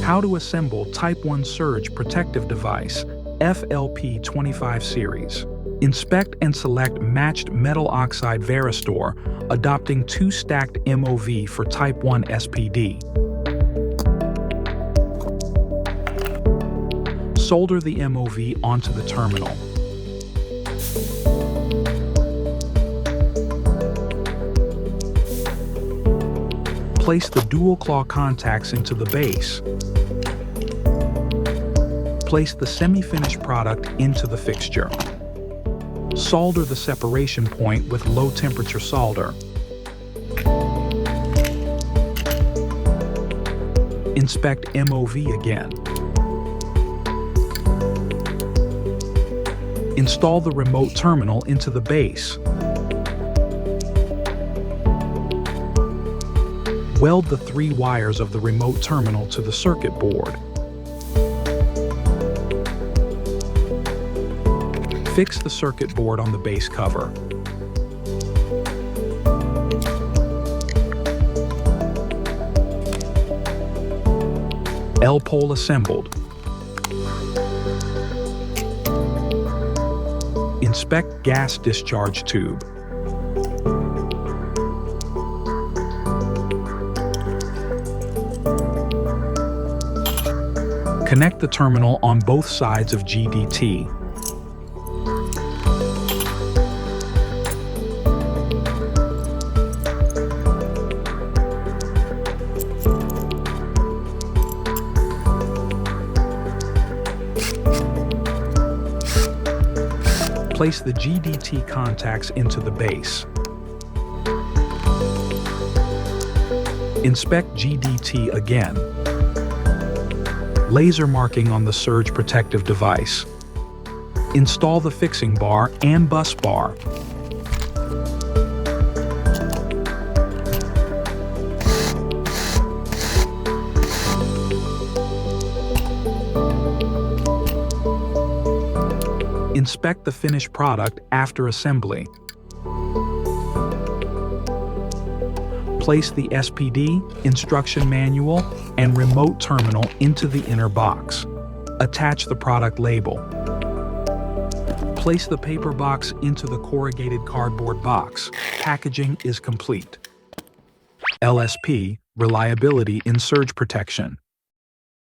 How to assemble Type 1 surge protective device, LSP series. Inspect and select matched metal oxide Varistor, adopting 2 stacked MOV for Type 1 SPD. Solder the MOV onto the terminal. Place the dual claw contacts into the base. Place the semi-finished product into the fixture. Solder the separation point with low-temperature solder. Inspect MOV again. Install the remote terminal into the base. Weld the 3 wires of the remote terminal to the circuit board. Fix the circuit board on the base cover. L-pole assembled. Inspect gas discharge tube. Connect the terminal on both sides of GDT. Place the GDT contacts into the base. Inspect GDT again. Laser marking on the surge protective device. Install the fixing bar and bus bar. Inspect the finished product after assembly. Place the SPD, instruction manual, and remote terminal into the inner box. Attach the product label. Place the paper box into the corrugated cardboard box. Packaging is complete. LSP, reliability in surge protection.